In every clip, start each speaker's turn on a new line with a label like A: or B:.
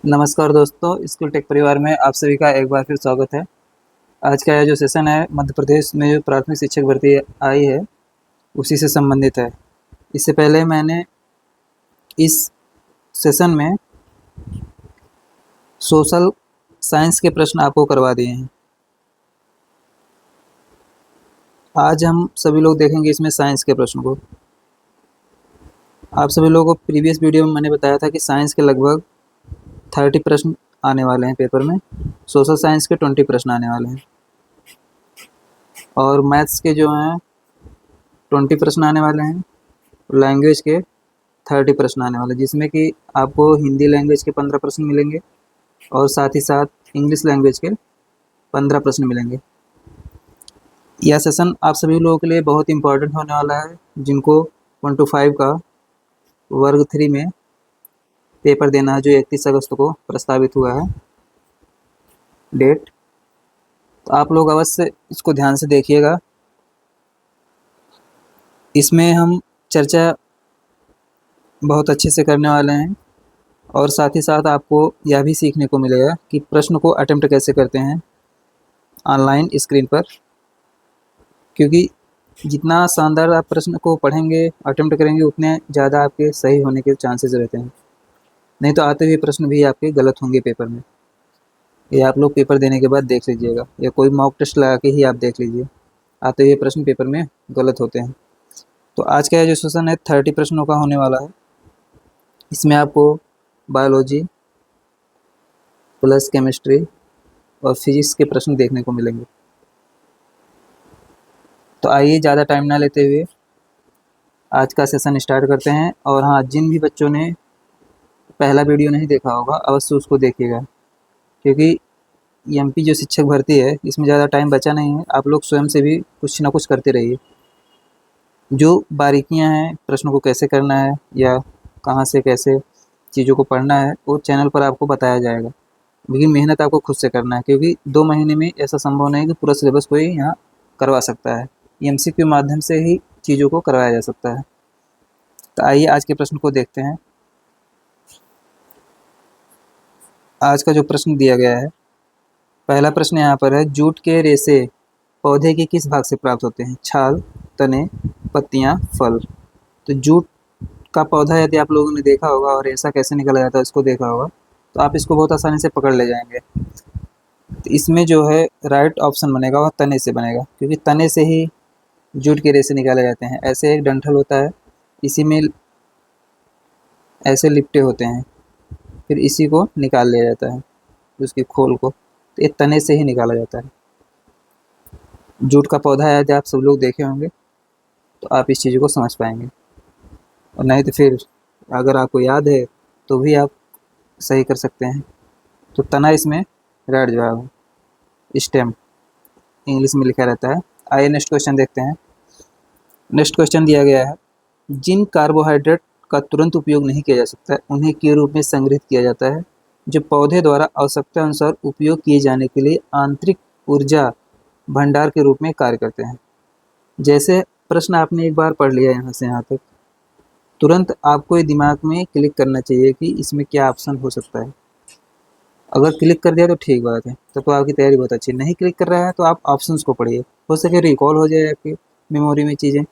A: नमस्कार दोस्तों, school take परिवार में आप सभी का एक बार फिर स्वागत है। आज का यह जो सेशन है मध्य प्रदेश में जो प्राथमिक शिक्षक भर्ती आई है उसी से संबंधित है। इससे पहले मैंने इस सेशन में सोशल साइंस के प्रश्न आपको करवा दिए हैं। आज हम सभी लोग देखेंगे इसमें साइंस के प्रश्न को। आप सभी लोगों को प्रीवियस वीडियो में मैंने बताया था कि साइंस के लगभग 30 प्रश्न आने वाले हैं पेपर में, सोशल साइंस के 20 प्रश्न आने वाले हैं और मैथ्स के जो हैं 20 प्रश्न आने वाले हैं, लैंग्वेज के 30 प्रश्न आने वाले हैं, जिसमें कि आपको हिंदी लैंग्वेज के 15 प्रश्न मिलेंगे और साथ ही साथ इंग्लिश लैंग्वेज के 15 प्रश्न मिलेंगे। यह सेशन आप सभी लोगों के लिए बहुत इम्पोर्टेंट होने वाला है, जिनको 1 to 5 का वर्ग 3 में पेपर देना है, जो 31 अगस्त को प्रस्तावित हुआ है डेट। तो आप लोग अवश्य इसको ध्यान से देखिएगा। इसमें हम चर्चा बहुत अच्छे से करने वाले हैं और साथ ही साथ आपको यह भी सीखने को मिलेगा कि प्रश्न को अटेम्प्ट कैसे करते हैं ऑनलाइन स्क्रीन पर, क्योंकि जितना शानदार आप प्रश्न को पढ़ेंगे, अटेम्प्ट करेंगे, उतने ज़्यादा आपके सही होने के चांसेस रहते हैं। नहीं तो आते हुए प्रश्न भी आपके गलत होंगे पेपर में। ये आप लोग पेपर देने के बाद देख लीजिएगा, या कोई मॉक टेस्ट लगा के ही आप देख लीजिए, आते हुए प्रश्न पेपर में गलत होते हैं। तो आज का जो सेशन है 30 प्रश्नों का होने वाला है। इसमें आपको बायोलॉजी प्लस केमिस्ट्री और फिजिक्स के प्रश्न देखने को मिलेंगे। तो आइए ज़्यादा टाइम ना लेते हुए आज का सेशन स्टार्ट करते हैं। और हाँ, जिन भी बच्चों ने पहला वीडियो नहीं देखा होगा अवश्य उसको देखिएगा, क्योंकि एमपी जो शिक्षक भर्ती है इसमें ज़्यादा टाइम बचा नहीं है। आप लोग स्वयं से भी कुछ ना कुछ करते रहिए। जो बारीकियां हैं, प्रश्नों को कैसे करना है या कहाँ से कैसे चीज़ों को पढ़ना है, वो चैनल पर आपको बताया जाएगा। लेकिन मेहनत आपको खुद से करना है, क्योंकि 2 महीने में ऐसा संभव नहीं है कि पूरा सिलेबस कोई यहाँ करवा सकता है। एमसीक्यू के माध्यम से ही चीज़ों को करवाया जा सकता है। तो आइए आज के प्रश्न को देखते हैं। आज का जो प्रश्न दिया गया है, पहला प्रश्न यहाँ पर है, जूट के रेशे पौधे के किस भाग से प्राप्त होते हैं? छाल, तने, पत्तियाँ, फल। तो जूट का पौधा यदि आप लोगों ने देखा होगा और रेशा कैसे निकाला जाता है इसको देखा होगा, तो आप इसको बहुत आसानी से पकड़ ले जाएंगे। तो इसमें जो है राइट ऑप्शन बनेगा वह तने से बनेगा, क्योंकि तने से ही जूट के रेशे निकाले जाते हैं। ऐसे एक डंठल होता है, इसी में ऐसे लिपटे होते हैं, फिर इसी को निकाल लिया जाता है, उसकी खोल को। तो ये तने से ही निकाला जाता है। जूट का पौधा है, यदि आप सब लोग देखे होंगे तो आप इस चीज़ को समझ पाएंगे, और नहीं तो फिर अगर आपको याद है तो भी आप सही कर सकते हैं। तो तना इसमें राइट जवाब है। स्टेम इंग्लिश में लिखा रहता है। आइए नेक्स्ट क्वेश्चन देखते हैं। नेक्स्ट क्वेश्चन दिया गया है, जिन कार्बोहाइड्रेट का तुरंत उपयोग नहीं किया जा सकता उन्हें के रूप में संग्रहित किया जाता है, जो पौधे द्वारा आवश्यकता अनुसार उपयोग किए जाने के लिए आंतरिक ऊर्जा भंडार के रूप में कार्य करते हैं। जैसे प्रश्न आपने एक बार पढ़ लिया यहाँ से यहाँ तक, तुरंत आपको ये दिमाग में क्लिक करना चाहिए कि इसमें क्या ऑप्शन हो सकता है। अगर क्लिक कर दिया तो ठीक बात है, तब तो आपकी तैयारी बहुत अच्छी। नहीं क्लिक कर रहा है तो आप ऑप्शंस को पढ़िए, हो सके रिकॉल हो जाए आपकी मेमोरी में चीज़ें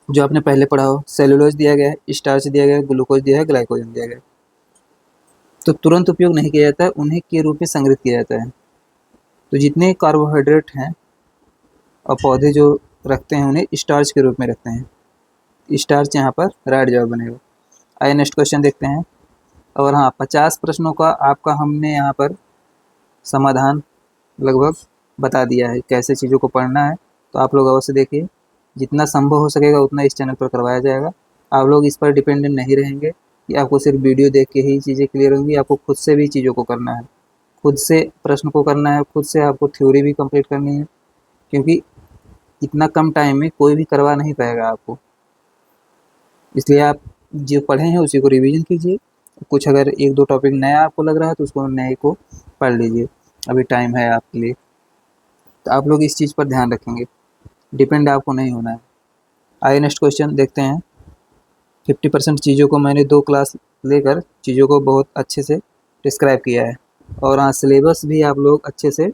A: जो आपने पहले पढ़ा हो। सेलुलोज दिया गया है, स्टार्च दिया गया है, ग्लूकोज दिया है, ग्लाइकोजन दिया गया है। तो तुरंत उपयोग नहीं किया जाता है, उन्हें के रूप में संग्रहित किया जाता है। तो जितने कार्बोहाइड्रेट हैं और पौधे जो रखते हैं उन्हें स्टार्च के रूप में रखते हैं। स्टार्च यहाँ पर राइट जवाब बनेगा। आइए नेक्स्ट क्वेश्चन देखते हैं। और हाँ, 50 प्रश्नों का आपका हमने यहाँ पर समाधान लगभग बता दिया है, कैसे चीज़ों को पढ़ना है। तो आप लोग अवश्य देखिए, जितना संभव हो सकेगा उतना इस चैनल पर करवाया जाएगा। आप लोग इस पर डिपेंडेंट नहीं रहेंगे कि आपको सिर्फ वीडियो देख के ही चीज़ें क्लियर होंगी। आपको खुद से भी चीज़ों को करना है, खुद से प्रश्न को करना है, खुद से आपको थ्योरी भी कंप्लीट करनी है, क्योंकि इतना कम टाइम में कोई भी करवा नहीं पाएगा आपको। इसलिए आप जो पढ़े हैं उसी को रिवीजन कीजिए। कुछ अगर 1-2 टॉपिक नया आपको लग रहा है तो उसको नए को पढ़ लीजिए, अभी टाइम है आपके लिए। तो आप लोग इस चीज़ पर ध्यान रखेंगे, डिपेंड आपको नहीं होना है। आइए नेक्स्ट क्वेश्चन देखते हैं। 50% चीज़ों को मैंने 2 क्लास लेकर चीज़ों को बहुत अच्छे से डिस्क्राइब किया है। और हाँ, सिलेबस भी आप लोग अच्छे से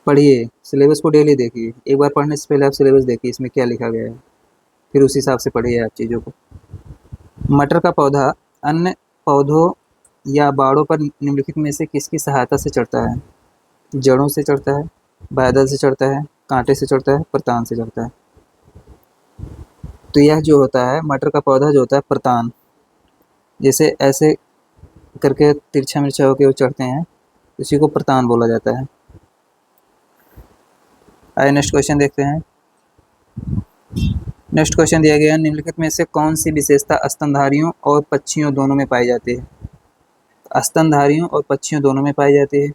A: पढ़िए, सिलेबस को डेली देखिए। एक बार पढ़ने से पहले आप सिलेबस देखिए इसमें क्या लिखा गया है, फिर उस हिसाब से पढ़िए आप चीज़ों को। मटर का पौधा अन्य पौधों या बाड़ों पर निम्नलिखित में से किसकी सहायता से चढ़ता है? जड़ों से चढ़ता है, बादल से चढ़ता है, कांटे से चढ़ता है, परतान से चढ़ता है। तो यह जो होता है मटर का पौधा जो होता है परतान, जैसे ऐसे करके तिरछा मिर्चा होकर वो चढ़ते हैं, उसी को परतान बोला जाता है। आइए नेक्स्ट क्वेश्चन देखते हैं। नेक्स्ट क्वेश्चन दिया गया है, निम्नलिखित में से कौन सी विशेषता स्तनधारियों और पक्षियों दोनों में पाई जाती है? स्तनधारियों और पक्षियों दोनों में पाई जाती है।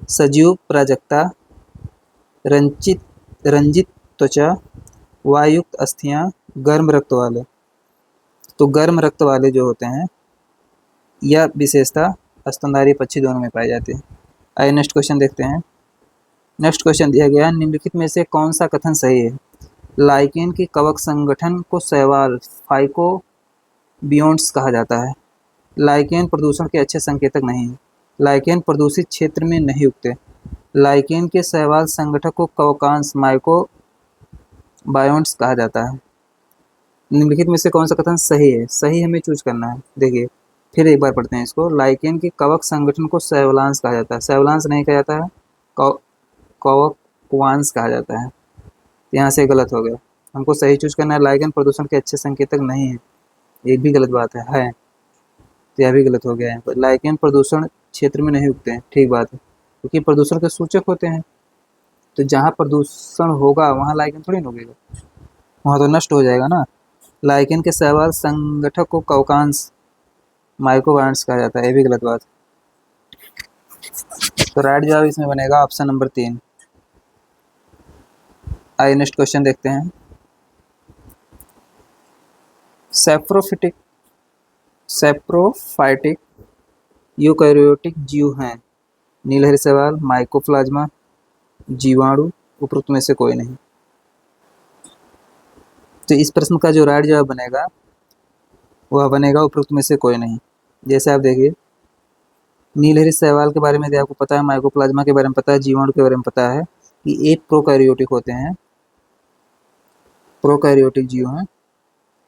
A: सजीव प्राजक्ता, रंजित त्वचा, वायुयुक्त अस्थियां, गर्म रक्त वाले। तो गर्म रक्त वाले जो होते हैं, यह विशेषता स्तनधारी पक्षी दोनों में पाई जाती है। आइए नेक्स्ट क्वेश्चन देखते हैं। नेक्स्ट क्वेश्चन दिया गया है, निम्नलिखित में से कौन सा कथन सही है? लाइकेन के कवक संगठन को शैवाल फाइकोबियोन्ट्स कहा जाता है। लाइकेन प्रदूषण के अच्छे संकेतक नहीं है। लाइकेन प्रदूषित क्षेत्र में नहीं उगते। लाइकेन के शैवाल संगठक को कवकांश माइकोबायोन्ट्स कहा जाता है। निम्नलिखित में से कौन सा कथन सही है? सही हमें चूज करना है। देखिए फिर एक बार पढ़ते हैं इसको। लाइकेन के कवक संगठन को शैवालांश कहा जाता है। शैवालांश नहीं कहा जाता है, कवकवांश कहा जाता है। यहाँ से गलत हो गया, हमको सही चूज करना है। लाइकेन प्रदूषण के अच्छे संकेतक नहीं है, एक भी गलत बात है तो यह भी गलत हो गया है। लाइकेन प्रदूषण क्षेत्र में नहीं उगते हैं, ठीक बात है, क्योंकि प्रदूषण के सूचक होते हैं। तो जहाँ प्रदूषण होगा वहाँ लाइकेन थोड़ी ना उगेगा, वहाँ तो नष्ट हो जाएगा ना। लाइकेन के शैवाल संगठक को कवकांश माइकोबायोन्ट्स कहा जाता है, ये भी गलत बात है। तो राइट जवाब इसमें बनेगा ऑप्शन नंबर 3। आइए नेक्स्ट क्वेश्चन देखते हैं। सैप्रोफाइटिक यूकैरियोटिक जीव हैं। नीलहरी शैवाल, माइकोप्लाज्मा, जीवाणु, उपरोक्त में से कोई नहीं। तो इस प्रश्न का जो राइट जवाब बनेगा वह बनेगा उपरोक्त में से कोई नहीं। जैसे आप देखिए, नीलहरी शैवाल के बारे में यदि आपको पता है, माइकोप्लाज्मा के बारे में पता है, जीवाणु के बारे में पता है कि एक प्रोकैरियोटिक होते हैं, प्रोकैरियोटिक जीव हैं,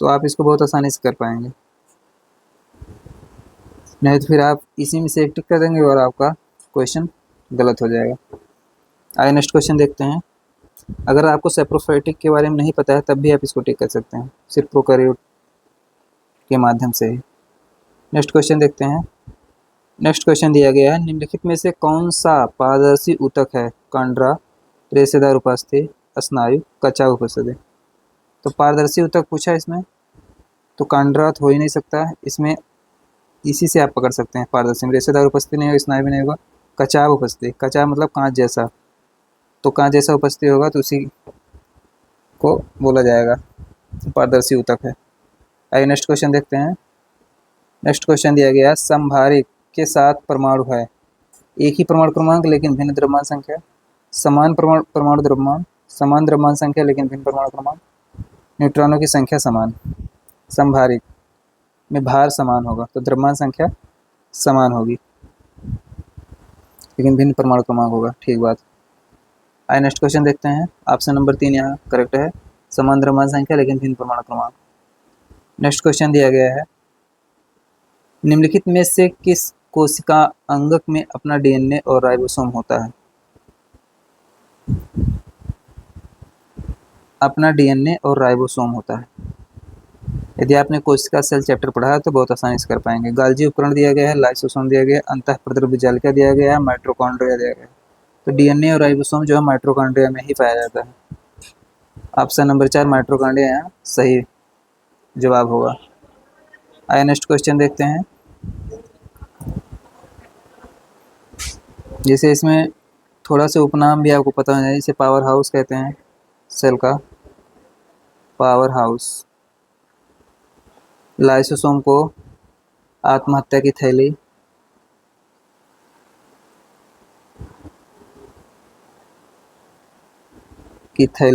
A: तो आप इसको बहुत आसानी से कर पाएंगे। नहीं तो फिर आप इसी में से एक टिक कर देंगे और आपका क्वेश्चन गलत हो जाएगा। आइए नेक्स्ट क्वेश्चन देखते हैं। अगर आपको सैप्रोफाइटिक के बारे में नहीं पता है तब भी आप इसको टिक कर सकते हैं, सिर्फ प्रोकैरियोट के माध्यम से ही। नेक्स्ट क्वेश्चन देखते हैं। नेक्स्ट क्वेश्चन दिया गया है, निम्नलिखित में से कौन सा पारदर्शी ऊतक है? कंडरा, रेशेदार उपास्थि, स्नायु, कच्चा उपस्थिति। तो पारदर्शी ऊतक पूछा इसमें, तो कंडरा तो हो ही नहीं सकता है इसमें, इसी से आप पकड़ सकते हैं पारदर्शी में। रेशेदार उपस्थिति नहीं होगा, स्नायु भी नहीं होगा। कचाव उपस्थिति, कचाव मतलब कांच जैसा, तो कांच जैसा उपस्थिति होगा तो उसी को बोला जाएगा पारदर्शी ऊतक है। आइए नेक्स्ट क्वेश्चन देखते हैं। नेक्स्ट क्वेश्चन दिया गया, संभारिक के 7 परमाणु है, एक ही परमाणु क्रमांक लेकिन भिन्न द्रव्यमान संख्या, समान परमाणु द्रव्यमान, समान द्रव्यमान संख्या लेकिन भिन्न परमाणु क्रमांक, न्यूट्रॉनों की संख्या समान। संभारिक में भार समान होगा तो द्रव्यमान संख्या समान होगी लेकिन भिन्न परमाणु क्रमांक होगा, ठीक बात। आइए नेक्स्ट क्वेश्चन देखते हैं। ऑप्शन नंबर 3 यहाँ करेक्ट है, समान द्रव्यमान संख्या लेकिन भिन्न परमाणु क्रमांक। नेक्स्ट क्वेश्चन दिया गया है, निम्नलिखित में से किस कोशिका अंगक में अपना डीएनए और राइबोसोम होता है? अपना डीएनए और राइबोसोम होता है। यदि आपने कोशिका सेल चैप्टर पढ़ा है तो बहुत आसानी से कर पाएंगे। गाल्जी उपकरण दिया गया है, लाइसोसोम दिया गया है, अंतःप्रद्रव्य जालिका दिया गया है, माइटोकॉन्ड्रिया दिया गया है। तो डीएनए और राइबोसोम जो है माइटोकॉन्ड्रिया में ही पाया जाता है। ऑप्शन नंबर 4 माइटोकॉन्ड्रिया यहाँ सही जवाब होगा। आइए नेक्स्ट क्वेश्चन देखते हैं। जैसे इसमें थोड़ा सा उपनाम भी आपको पता है, जैसे पावर हाउस कहते हैं सेल का, पावर हाउस। लाइसोसोम को आत्महत्या की थैली,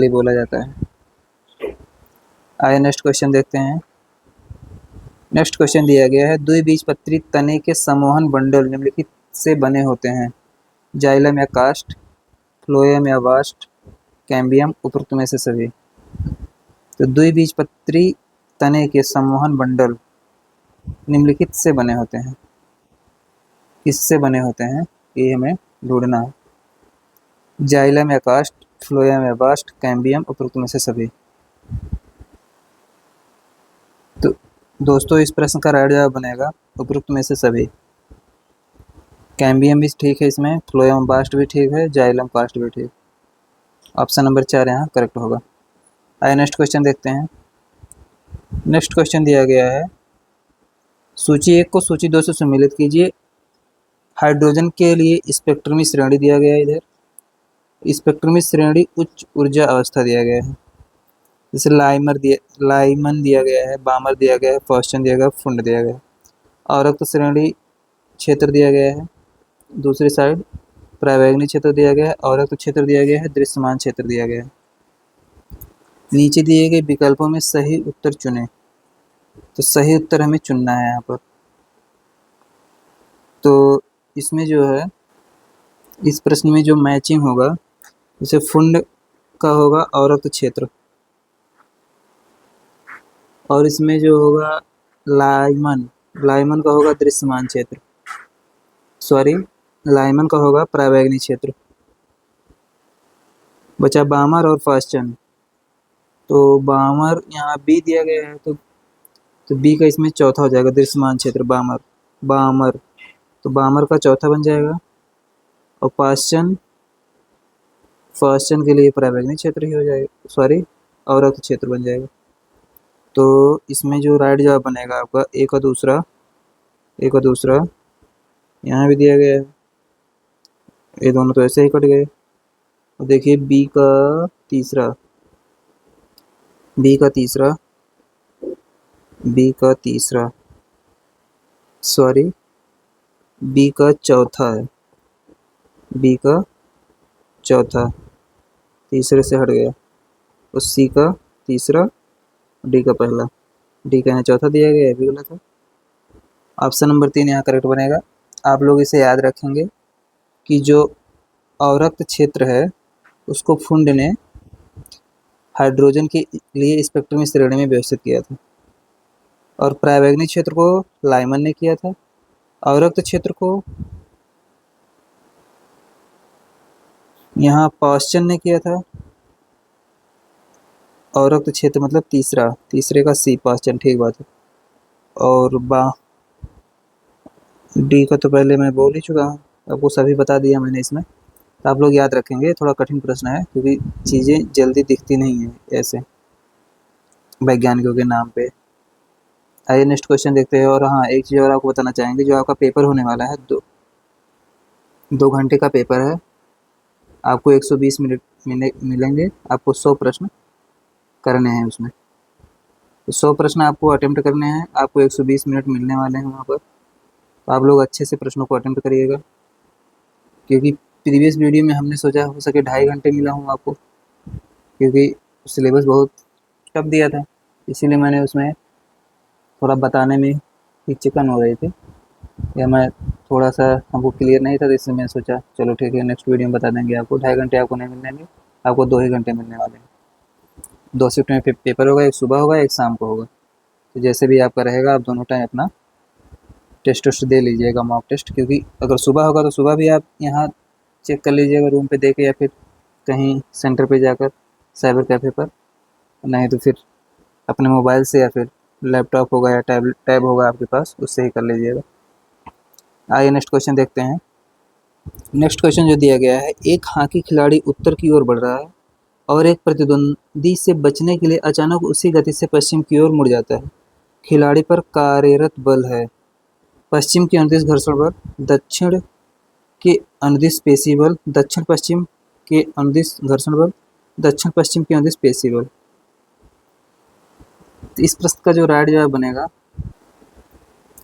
A: बोला जाता है। आइए नेक्स्ट क्वेश्चन देखते हैं। नेक्स्ट क्वेश्चन दिया गया है, द्विबीजपत्री तने के समूहन बंडल निम्नलिखित से बने होते हैं। जाइलम या कास्ट, फ्लोएम या वास्ट, कैम्बियम, उपरोक्त में से सभी। तो द्विबीजपत्री तने के समूहन बंडल निम्नलिखित से बने होते हैं। किससे बने होते हैं ये हमें ढूंढना है। जाइलम या कास्ट, फ्लोएम या वास्ट, कैम्बियम, उपरोक्त में से सभी। तो दोस्तों इस प्रश्न का राइट जवाब बनेगा उपरोक्त में से सभी। कैम्बियम भी ठीक है इसमें, फ्लोएम वास्ट भी ठीक है, जाइलम कास्ट भी ठीक। ऑप्शन नंबर 4 यहाँ करेक्ट होगा। आइए नेक्स्ट क्वेश्चन देखते हैं। नेक्स्ट क्वेश्चन दिया गया है, सूची 1 को सूची 2 से सम्मिलित कीजिए। हाइड्रोजन के लिए स्पेक्ट्रमी श्रेणी दिया गया है। इधर स्पेक्ट्रमी श्रेणी उच्च ऊर्जा अवस्था दिया गया है। जैसे लाइमन दिया गया है, बामर दिया गया है, फॉस्चन दिया गया है, फुंड दिया गया है। अवरक्त श्रेणी क्षेत्र दिया गया है। दूसरी साइड प्रावैग्निक क्षेत्र दिया गया है, अवरक्त क्षेत्र दिया गया है, दृश्यमान क्षेत्र दिया गया है। नीचे दिए गए विकल्पों में सही उत्तर चुनें। तो सही उत्तर हमें चुनना है यहाँ पर। तो इसमें जो है, इस प्रश्न में जो मैचिंग होगा, जैसे फुंड का होगा अवरक्त क्षेत्र, और इसमें जो होगा लाइमन का होगा दृश्यमान क्षेत्र, सॉरी लाइमन का होगा प्रावैग्निक क्षेत्र। बचा बामर और फास्चन। तो बामर यहाँ बी दिया गया है, तो बी का इसमें चौथा हो जाएगा दृश्यमान क्षेत्र बामर। तो बामर का चौथा बन जाएगा। और फास्चन के लिए प्रावैग्निक क्षेत्र ही हो जाएगा, सॉरी अवरक्त क्षेत्र बन जाएगा। तो इसमें जो राइट जवाब बनेगा आपका एक और दूसरा यहाँ भी दिया गया है। ये दोनों तो ऐसे ही कट गए। और देखिए बी का तीसरा सॉरी बी का चौथा है, बी का चौथा तीसरे से हट गया। और सी का तीसरा, डी का पहला, डी का यहाँ चौथा दिया गया है, भी गलत है। ऑप्शन नंबर 3 यहाँ करेक्ट बनेगा। आप लोग इसे याद रखेंगे कि जो अवरक्त क्षेत्र है उसको फुंड ने हाइड्रोजन के लिए स्पेक्ट्रम श्रेणी में व्यवस्थित किया था, और प्रावैग्निक क्षेत्र को लाइमन ने किया था। अवरक्त क्षेत्र को यहाँ पास्चन ने किया था। अवरक्त क्षेत्र मतलब तीसरे का सी पास्चन, ठीक बात है। और डी का तो पहले मैं बोल ही चुका हूँ, आपको सभी बता दिया मैंने इसमें। तो आप लोग याद रखेंगे, थोड़ा कठिन प्रश्न है क्योंकि चीज़ें जल्दी दिखती नहीं है ऐसे वैज्ञानिकों के नाम पे। आइए नेक्स्ट क्वेश्चन देखते हैं। और हाँ, एक चीज़ और आपको बताना चाहेंगे, जो आपका पेपर होने वाला है, 2 घंटे का पेपर है। आपको 120 मिनट मिलेंगे। आपको 100 प्रश्न करने हैं उसमें। तो 100 प्रश्न आपको अटेम्प्ट करने हैं। आपको 120 मिनट मिलने वाले हैं वहाँ पर। तो आप लोग अच्छे से प्रश्नों को अटेम्प्ट करिएगा, क्योंकि प्रीवियस वीडियो में हमने सोचा हो सके 2.5 घंटे मिला हूँ आपको, क्योंकि सिलेबस बहुत टफ दिया था, इसीलिए मैंने उसमें थोड़ा बताने में हिचकन हो रही थी, या मैं थोड़ा सा हमको क्लियर नहीं था, तो इसलिए मैंने सोचा चलो ठीक है नेक्स्ट वीडियो में बता देंगे आपको। 2.5 घंटे आपको नहीं मिलेंगे, आपको 2 ही घंटे मिलने वाले हैं। 2 शिफ्ट में पेपर होगा, एक सुबह होगा, एक शाम को होगा। तो जैसे भी आपका रहेगा, आप दोनों टाइम अपना टेस्ट दे लीजिएगा, मॉक टेस्ट। क्योंकि अगर सुबह होगा तो सुबह भी आप यहाँ चेक कर लीजिएगा रूम पे दे के, या फिर कहीं सेंटर पे जाकर साइबर कैफ़े पर, नहीं तो फिर अपने मोबाइल से, या फिर लैपटॉप होगा या टैब होगा आपके पास, उससे ही कर लीजिएगा। आइए नेक्स्ट क्वेश्चन देखते हैं। नेक्स्ट क्वेश्चन जो दिया गया है, एक हॉकी खिलाड़ी उत्तर की ओर बढ़ रहा है और एक प्रतिद्वंदी से बचने के लिए अचानक उसी गति से पश्चिम की ओर मुड़ जाता है। खिलाड़ी पर कार्यरत बल है पश्चिम के अनुदिश घर्षण बल, दक्षिण के अनुदिश पेशी बल, दक्षिण पश्चिम के अनुदिश घर्षण बल, दक्षिण पश्चिम के अनुदिश पेशी बल। तो इस प्रश्न का जो राइट जवाब बनेगा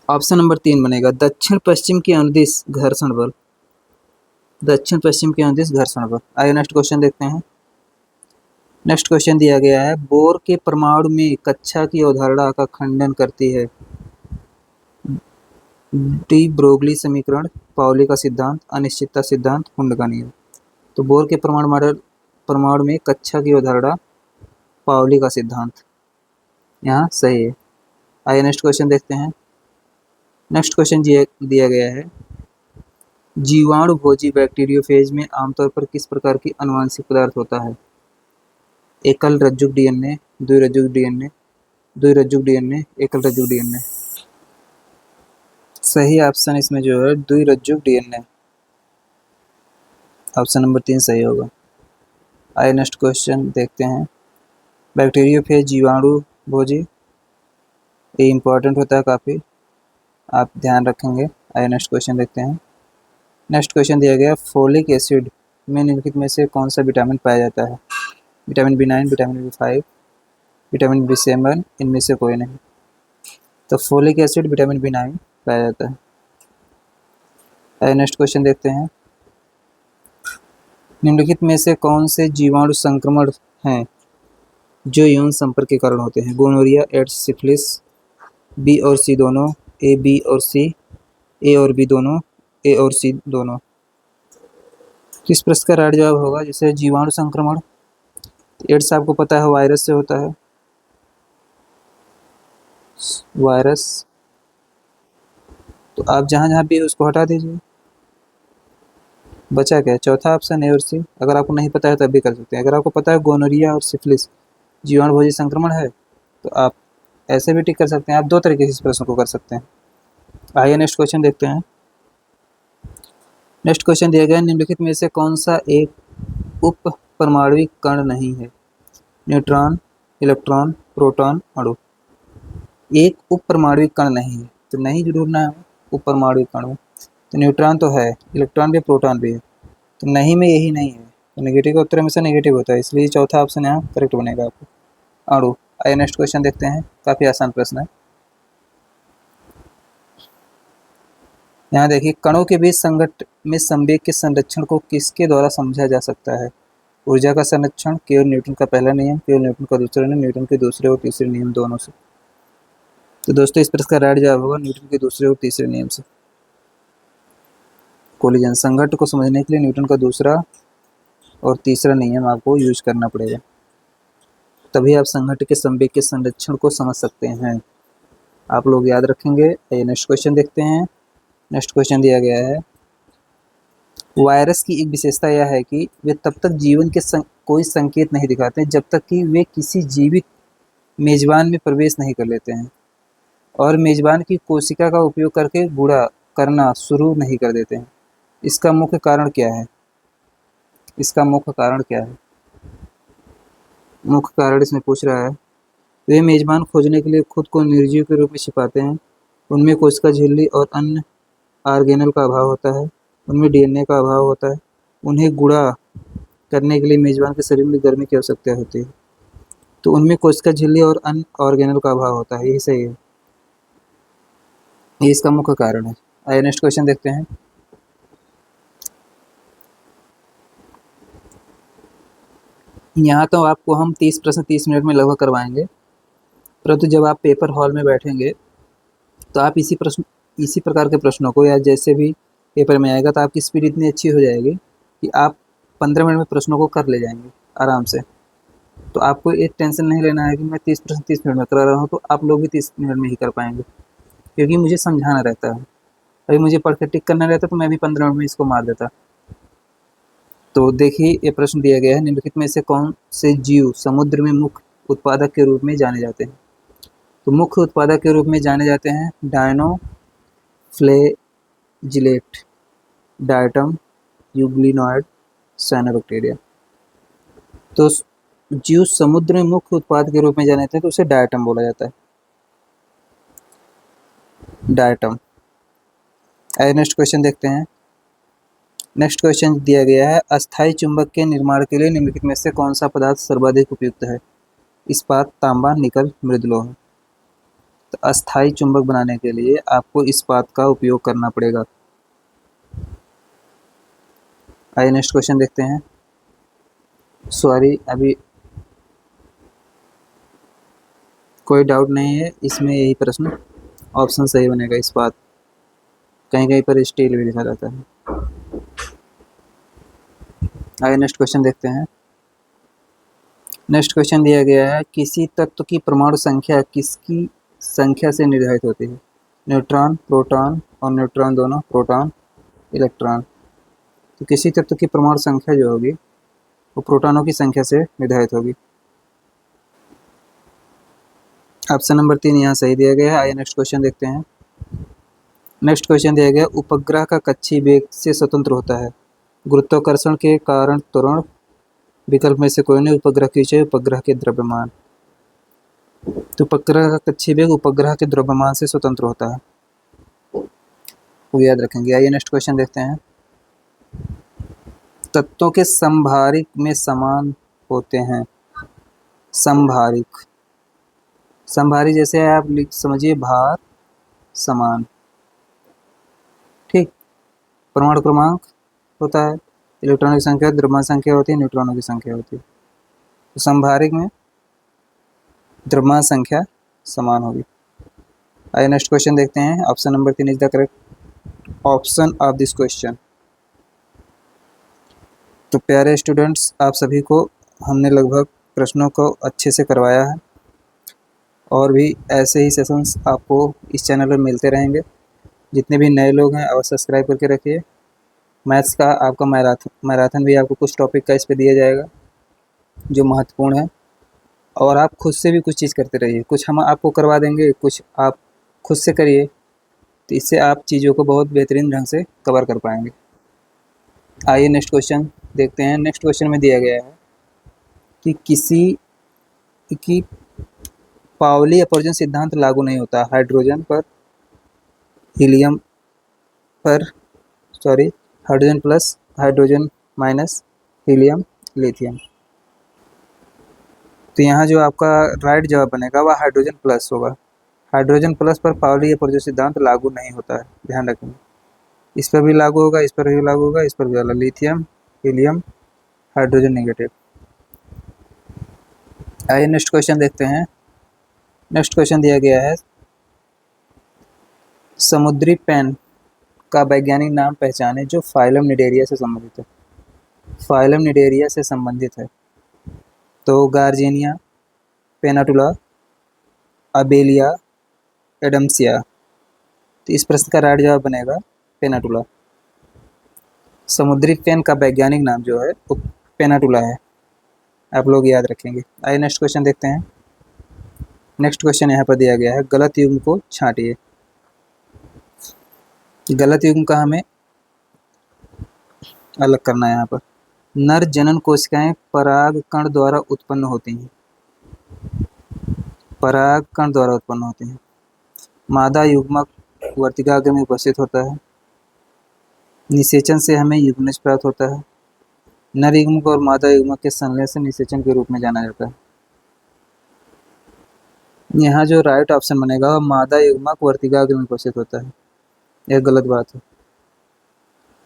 A: ऑप्शन नंबर 3 बनेगा, दक्षिण पश्चिम के अनुदिश घर्षण बल, दक्षिण पश्चिम के अनुदिश घर्षण बल। आइए नेक्स्ट क्वेश्चन देखते हैं। नेक्स्ट क्वेश्चन दिया गया है, बोर के परमाणु में कक्षा की अवधारणा का खंडन करती है। डी ब्रोगली समीकरण, पाउली का सिद्धांत, अनिश्चितता सिद्धांत, हुंड का नियम। तो बोर के परमाणु में कक्षा की अवधारणा, पाउली का सिद्धांत यहाँ सही है। आइए नेक्स्ट क्वेश्चन देखते हैं। नेक्स्ट क्वेश्चन दिया गया है, जीवाणु भोजी बैक्टीरियोफेज में आमतौर पर किस प्रकार की आनुवंशिक पदार्थ होता है? एकल रज्जुक डीएनए, द्विरज्जुक डीएनए, द्विरज्जुक डीएनए, एकल रज्जुक डीएनए। सही ऑप्शन इसमें जो है द्विरज्जुक डीएनए, ऑप्शन नंबर 3 सही होगा। आइए नेक्स्ट क्वेश्चन देखते हैं। बैक्टीरियोफेज जीवाणु भोजी, ये इम्पोर्टेंट होता है काफ़ी, आप ध्यान रखेंगे। आइए नेक्स्ट क्वेश्चन देखते हैं। नेक्स्ट क्वेश्चन दिया गया, फोलिक एसिड में निम्नलिखित में से कौन सा विटामिन पाया जाता है? Vitamin B9, vitamin B5, vitamin B7, इनमें से कोई नहीं। तो फोलिक एसिड विटामिन B9 पाया जाता है। आइए नेक्स्ट क्वेश्चन देखते हैं। निम्नलिखित में से कौन से जीवाणु संक्रमण हैं जो यौन संपर्क के कारण होते हैं? गोनोरिया, एड्स, सिफिलिस, बी और सी दोनों, ए बी और सी, ए और बी दोनों, ए और सी दोनों। किस प्रश्न का राइट जवाब होगा? जैसे जीवाणु संक्रमण, एड्स आपको पता है वायरस से होता है, वायरस, तो आप जहाँ जहाँ भी उसको हटा दीजिए। बचा क्या? चौथा ऑप्शन ए और सी। अगर आपको नहीं पता है तब भी कर सकते हैं। अगर आपको पता है गोनोरिया और सिफिलिस जीवाणु भोजी संक्रमण है तो आप ऐसे भी टिक कर सकते हैं। आप दो तरीके से इस प्रश्न को कर सकते हैं। आइए नेक्स्ट क्वेश्चन देखते हैं। नेक्स्ट क्वेश्चन दिया गया, निम्नलिखित में से कौन सा एक उप परमाणविक कण नहीं है? न्यूट्रॉन, इलेक्ट्रॉन, प्रोटॉन, अणु। एक उप परमाणविक कण नहीं है तो नहीं ढूंढना है उप परमाणविक कण में। तो न्यूट्रॉन तो है, इलेक्ट्रॉन भी, प्रोटॉन भी है, तो नहीं में यही नहीं है। तो नेगेटिव का उत्तर हमेशा नेगेटिव होता है, इसलिए चौथा ऑप्शन यहाँ करेक्ट बनेगा आपको, अणु। आइए नेक्स्ट क्वेश्चन देखते हैं, काफ़ी आसान प्रश्न है। यहाँ देखिए, कणों के बीच संघट्ट में संवेग के संरक्षण को किसके द्वारा समझा जा सकता है? ऊर्जा का संरक्षण, केवल न्यूटन का पहला नियम, केवल न्यूटन का दूसरा नियम, न्यूटन के दूसरे और तीसरे नियम दोनों से। तो दोस्तों इस प्रश्न का राइट जवाब होगा न्यूटन के दूसरे और तीसरे नियम से। कोलिजन, संघट्ट को समझने के लिए न्यूटन का दूसरा और तीसरा नियम आपको यूज करना पड़ेगा, तभी आप संघट्ट के संवेग के संरक्षण को समझ सकते हैं। आप लोग याद रखेंगे। नेक्स्ट क्वेश्चन देखते हैं। नेक्स्ट क्वेश्चन दिया गया है, वायरस की एक विशेषता यह है कि वे तब तक जीवन के कोई संकेत नहीं दिखाते जब तक कि वे किसी जीवित मेजबान में प्रवेश नहीं कर लेते हैं और मेजबान की कोशिका का उपयोग करके गुणा करना शुरू नहीं कर देते हैं। इसका मुख्य कारण क्या है? इसका मुख्य कारण क्या है? मुख्य कारण इसमें पूछ रहा है, वे मेजबान खोजने के लिए खुद को निर्जीव के रूप में छिपाते हैं, उनमें कोशिका झिल्ली और अन्य ऑर्गेनल का अभाव होता है, उनमें डीएनए का अभाव होता है, उन्हें गुणा करने के लिए मेजबान के शरीर में गर्मी की आवश्यकता होती है, तो उनमें कोशिका झिल्ली और अन्य ऑर्गेनल का अभाव होता है। यही सही है, ये इसका मुख्य कारण है। आइए नेक्स्ट क्वेश्चन देखते हैं। यहाँ तो आपको हम 30 प्रश्न 30 मिनट में लगभग करवाएंगे, परंतु जब आप पेपर हॉल में बैठेंगे तो आप इसी प्रकार के प्रश्नों को, या जैसे भी पेपर में आएगा, तो आपकी स्पीड इतनी अच्छी हो जाएगी कि आप 15 मिनट में प्रश्नों को कर ले जाएंगे आराम से। तो आपको एक टेंशन नहीं लेना है कि मैं 30 प्रश्न 30 मिनट में करा रहा हूँ, तो आप लोग भी 30 मिनट में ही कर पाएंगे, क्योंकि मुझे समझाना रहता है। अभी मुझे पढ़ के टिक करना रहता तो मैं भी 15 मिनट में इसको मार देता। तो देखिए, ये प्रश्न दिया गया है, निम्नलिखित में से कौन से जीव समुद्र में मुख्य उत्पादक के रूप में जाने जाते हैं? तो मुख्य उत्पादक के रूप में जाने जाते हैं dinoflagellate, diatom, euglenoid, cyanobacteria. तो जीव समुद्र में मुख्य उत्पाद के रूप में जाने जाते हैं तो उसे डायटम बोला जाता है, डायटम। नेक्स्ट क्वेश्चन देखते हैं। नेक्स्ट क्वेश्चन दिया गया है, अस्थायी चुंबक के निर्माण के लिए निम्नलिखित में से कौन सा पदार्थ सर्वाधिक उपयुक्त है? इस्पात, तांबा, निकल, मृदलोह। तो अस्थायी चुंबक बनाने के लिए आपको इस्पात का उपयोग करना पड़ेगा। आइए नेक्स्ट क्वेश्चन देखते हैं। सॉरी, अभी कोई डाउट नहीं है इसमें, यही प्रश्न ऑप्शन सही बनेगा, इस्पात। कहीं कहीं पर स्टील भी लिखा जाता है। आगे नेक्स्ट क्वेश्चन देखते हैं। नेक्स्ट क्वेश्चन दिया गया है, किसी तत्व की परमाणु संख्या किसकी संख्या से निर्धारित होती है? न्यूट्रॉन, प्रोटॉन और न्यूट्रॉन दोनों, प्रोटॉन, इलेक्ट्रॉन। तो किसी तत्व की परमाणु संख्या जो होगी वो प्रोटॉनों की संख्या से निर्धारित होगी। ऑप्शन नंबर 3 यहाँ सही दिया गया है। आइए नेक्स्ट क्वेश्चन देखते हैं। नेक्स्ट क्वेश्चन दिया गया, उपग्रह का कक्षीय वेग से स्वतंत्र होता है। गुरुत्वाकर्षण के कारण त्वरण, विकल्प में से कोई नहीं, उपग्रह की ऊंचाई, उपग्रह के द्रव्यमान। तो उपग्रह का कक्षीय वेग उपग्रह के द्रव्यमान से स्वतंत्र होता है, वो याद रखेंगे। आइए नेक्स्ट क्वेश्चन देखते हैं। तत्वों के समभारिक में समान होते हैं। समभारिक, समभारी जैसे आप समझिए भार समान, ठीक। परमाणु क्रमांक होता है, इलेक्ट्रॉनों की संख्या, द्रव्यमान संख्या होती है, न्यूट्रॉनों की संख्या होती है। तो समभारिक में द्रव्यमान संख्या समान होगी। आइए नेक्स्ट क्वेश्चन देखते हैं। Option number 3 is the correct option of this question. तो प्यारे स्टूडेंट्स, आप सभी को हमने लगभग प्रश्नों को अच्छे से करवाया है, और भी ऐसे ही सेशंस आपको इस चैनल पर मिलते रहेंगे। जितने भी नए लोग हैं और सब्सक्राइब करके रखिए। मैथ्स का आपका मैराथन भी आपको कुछ टॉपिक का इस पर दिया जाएगा जो महत्वपूर्ण है, और आप खुद से भी कुछ चीज़ करते रहिए। कुछ हम आपको करवा देंगे, कुछ आप खुद से करिए, तो इससे आप चीज़ों को बहुत बेहतरीन ढंग से कवर कर पाएंगे। आइए नेक्स्ट क्वेश्चन देखते हैं। नेक्स्ट क्वेश्चन में दिया गया है कि किसी की पाउली अपवर्जन सिद्धांत लागू नहीं होता हाइड्रोजन पर, हीलियम पर, sorry hydrogen plus, hydrogen minus, helium, lithium. तो यहाँ जो आपका राइट जवाब बनेगा वह हाइड्रोजन प्लस होगा। हाइड्रोजन प्लस पर पाउली अपवर्जन सिद्धांत लागू नहीं होता है, ध्यान रखेंगे। इस पर भी लागू होगा, इस पर भी लागू होगा, इस पर भी होगा। Lithium, helium, hydrogen negative. आइए नेक्स्ट क्वेश्चन देखते हैं। नेक्स्ट क्वेश्चन दिया गया है, समुद्री पेन का वैज्ञानिक नाम पहचाने जो फाइलम निडेरिया से संबंधित है। फाइलम निडेरिया से संबंधित है तो गार्जेनिया, पेनाटुला, अबेलिया, एडम्सिया। तो इस प्रश्न का राइट जवाब बनेगा पेनाटुला। समुद्री पेन का वैज्ञानिक नाम जो है वो पेनाटुला है, आप लोग याद रखेंगे। आइए नेक्स्ट क्वेश्चन देखते हैं। नेक्स्ट क्वेश्चन यहाँ पर दिया गया है, गलत युग्म को छांटिए। गलत युग्म का हमें अलग करना है। यहाँ पर नर जनन कोशिकाएं पराग कण द्वारा उत्पन्न होती हैं, पराग कण द्वारा उत्पन्न होती हैं। मादा युग्मक वर्तिकाग्र में उपस्थित होता है। निषेचन से हमें युग्मज प्राप्त होता है। नर युग्मक और मादा युग्मक के संलयन से निषेचन के रूप में जाना जाता है। यहाँ जो राइट ऑप्शन बनेगा वह मादा युग्मक वर्तिकाग्र में उपस्थित होता है, यह गलत बात है,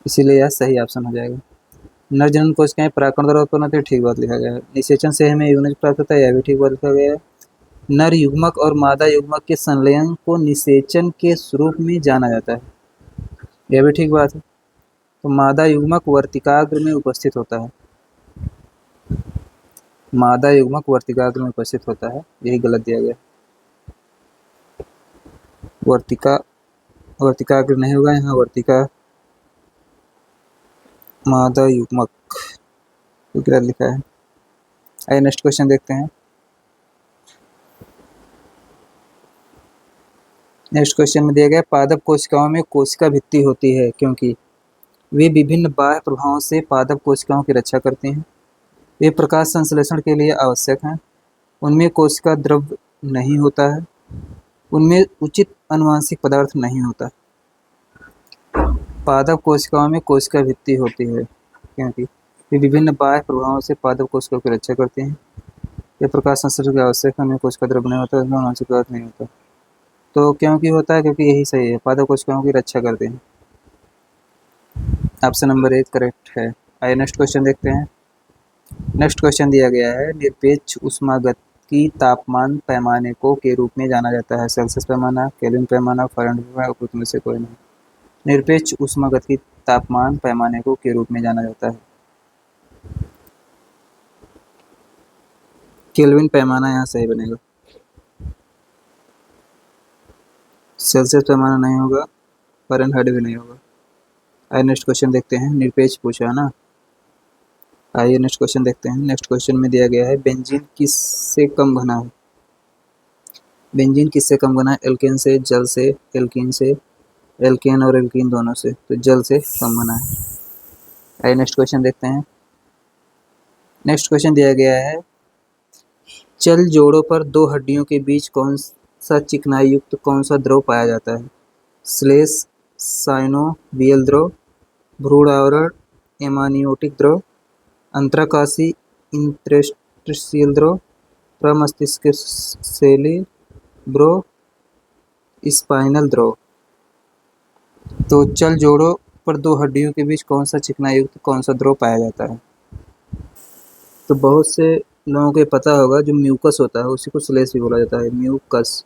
A: इसीलिए यह सही ऑप्शन हो जाएगा। नर जनन कोशिकाएं परागकण द्वारा उत्पन्न होती है, ठीक बात लिखा गया है। निषेचन से हमें युग्मज प्राप्त होता है, यह भी ठीक बात लिखा गया है। नर युग्मक और मादा युग्मक के संलयन को निषेचन के स्वरूप में जाना जाता है, यह भी ठीक बात है। तो मादा युग्मक वर्तिकाग्र में उपस्थित होता है, मादा युग्मक वर्तिकाग्र में उपस्थित होता है, यही गलत दिया गया। वर्तिकाग्र नहीं होगा यहाँ, वर्तिका मादा युग्मक गलत लिखा है। आइए नेक्स्ट क्वेश्चन देखते हैं। नेक्स्ट क्वेश्चन में दिया गया, पादप कोशिकाओं में कोशिका भित्ति होती है क्योंकि वे विभिन्न बाह्य प्रभावों से पादप कोशिकाओं की रक्षा करते हैं। वे प्रकाश संश्लेषण के लिए आवश्यक हैं। उनमें कोशिका द्रव्य नहीं होता है। उनमें उचित अनुवांशिक पदार्थ नहीं होता। पादप कोशिकाओं में कोशिका भित्ति होती है क्योंकि वे विभिन्न बाह्य प्रभावों से पादप कोशिकाओं की रक्षा करते हैं। वे प्रकाश संश्लेषण की आवश्यक है। उनमें कोशिका द्रव्य नहीं होता, उनमें अनुवांशिक पदार्थ नहीं होता। तो क्योंकि होता है क्योंकि यही सही है, पादप कोशिकाओं की रक्षा करते हैं। ऑप्शन नंबर 1 करेक्ट है। आइए नेक्स्ट क्वेश्चन देखते हैं। नेक्स्ट क्वेश्चन दिया गया है, निरपेक्ष ऊष्मागतिकी तापमान पैमाने को के रूप में जाना जाता है। सेल्सियस पैमाना, केल्विन पैमाना, फ़ारेनहाइट पैमाना, उपरोक्त में से कोई नहीं। निरपेक्ष ऊष्मागतिकी तापमान पैमाने को के रूप में जाना जाता है। केल्विन पैमाना यहाँ सही बनेगा, सेल्सियस पैमाना नहीं होगा, फ़ारेनहाइट भी नहीं होगा। आइए नेक्स्ट क्वेश्चन देखते हैं। निरपेक्ष पूछा है ना, आइए नेक्स्ट क्वेश्चन देखते हैं। नेक्स्ट क्वेश्चन में दिया गया है बेंजीन किससे कम घना है। बेंजीन किससे कम घना है? एल्केन से, जल से, एल्कीन से, एल्केन और एल्कीन दोनों से, तो जल से कम घना है। आइए नेक्स्ट क्वेश्चन देखते हैं। नेक्स्ट क्वेश्चन दिया गया है चल जोड़ों पर दो हड्डियों के बीच कौन सा चिकनाई युक्त कौन सा द्रव पाया जाता है? श्लेष, साइनोवियल द्रव, भ्रूण आवरण, एमानियोटिक द्रव, अंतराकाशी इंटरस्टिशियल द्रव, प्रमस्तिष्कशैली द्रव, स्पाइनल द्रव। तो चल जोड़ों पर दो हड्डियों के बीच कौन सा चिकनाई युक्त कौन सा द्रव पाया जाता है? तो बहुत से लोगों को पता होगा जो म्यूकस होता है उसी को श्लेष भी बोला जाता है। म्यूकस,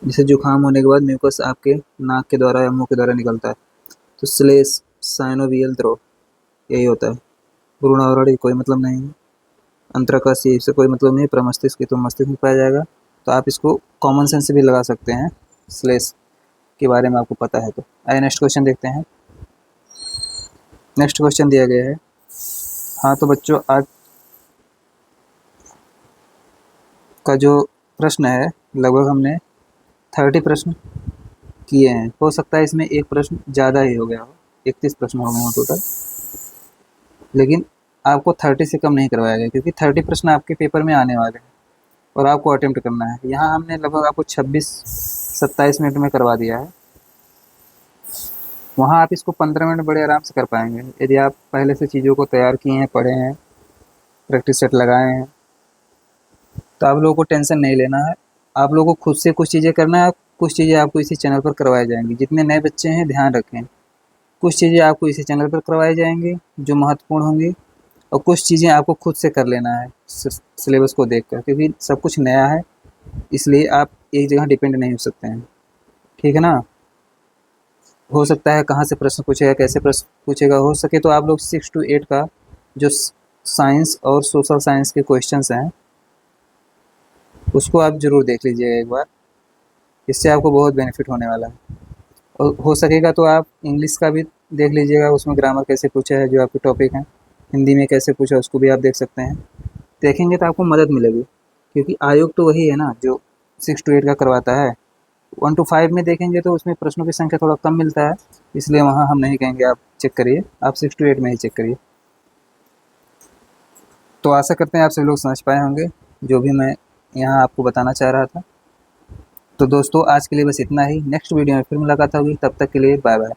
A: जिसे जुकाम होने के बाद म्यूकस आपके नाक के द्वारा या मुंह के द्वारा निकलता है, तो श्लेष, साइनोवियल द्रव यही होता है। भ्रूण आवरण कोई मतलब नहीं है, अंतराकाशी इससे कोई मतलब नहीं, प्रमस्तिष्क तो मस्तिष्क में पाया जाएगा। तो आप इसको कॉमन सेंस से भी लगा सकते हैं, श्लेष के बारे में आपको पता है तो। आइए नेक्स्ट क्वेश्चन देखते हैं। नेक्स्ट क्वेश्चन दिया गया है। हाँ तो बच्चों आज का जो प्रश्न है लगभग हमने 30 प्रश्न किए हैं। हो सकता है इसमें एक प्रश्न ज़्यादा ही हो गया हो, 31 प्रश्न हो गए हो टोटल, लेकिन आपको 30 से कम नहीं करवाया गया क्योंकि 30 प्रश्न आपके पेपर में आने वाले हैं और आपको अटेम्प्ट करना है। यहाँ हमने लगभग आपको 26-27 मिनट में करवा दिया है, वहाँ आप इसको 15 मिनट बड़े आराम से कर पाएंगे यदि आप पहले से चीज़ों को तैयार किए हैं, पढ़े हैं, प्रैक्टिस सेट लगाए हैं। तो आप लोगों को टेंशन नहीं लेना है, आप लोगों को खुद से कुछ चीज़ें करना है, कुछ चीज़ें आपको इसी चैनल पर करवाई जाएंगी। जितने नए बच्चे हैं ध्यान रखें, कुछ चीज़ें आपको इसी चैनल पर करवाई जाएंगी जो महत्वपूर्ण होंगी, और कुछ चीज़ें आपको खुद से कर लेना है सिलेबस को देखकर, क्योंकि सब कुछ नया है इसलिए आप एक जगह डिपेंड नहीं हो सकते हैं। ठीक है ना? हो सकता है कहाँ से प्रश्न पूछेगा, कैसे प्रश्न पूछेगा, हो सके तो आप लोग 6 to 8 का जो साइंस और सोशल साइंस के क्वेश्चंस हैं उसको आप ज़रूर देख लीजिएगा एक बार, इससे आपको बहुत बेनिफिट होने वाला है। और हो सकेगा तो आप इंग्लिश का भी देख लीजिएगा, उसमें ग्रामर कैसे पूछा है जो आपके टॉपिक हैं, हिंदी में कैसे पूछा उसको भी आप देख सकते हैं। देखेंगे तो आपको मदद मिलेगी, क्योंकि आयोग तो वही है ना जो 6 to 8 का करवाता है। 1 to 5 में देखेंगे तो उसमें प्रश्नों की संख्या थोड़ा कम मिलता है, इसलिए वहाँ हम नहीं कहेंगे आप चेक करिए, आप 6 to 8 में ही चेक करिए। तो आशा करते हैं आप सभी लोग समझ पाए होंगे जो भी मैं यहाँ आपको बताना चाह रहा था। तो दोस्तों आज के लिए बस इतना ही, नेक्स्ट वीडियो में फिर मुलाकात होगी, तब तक के लिए बाय बाय।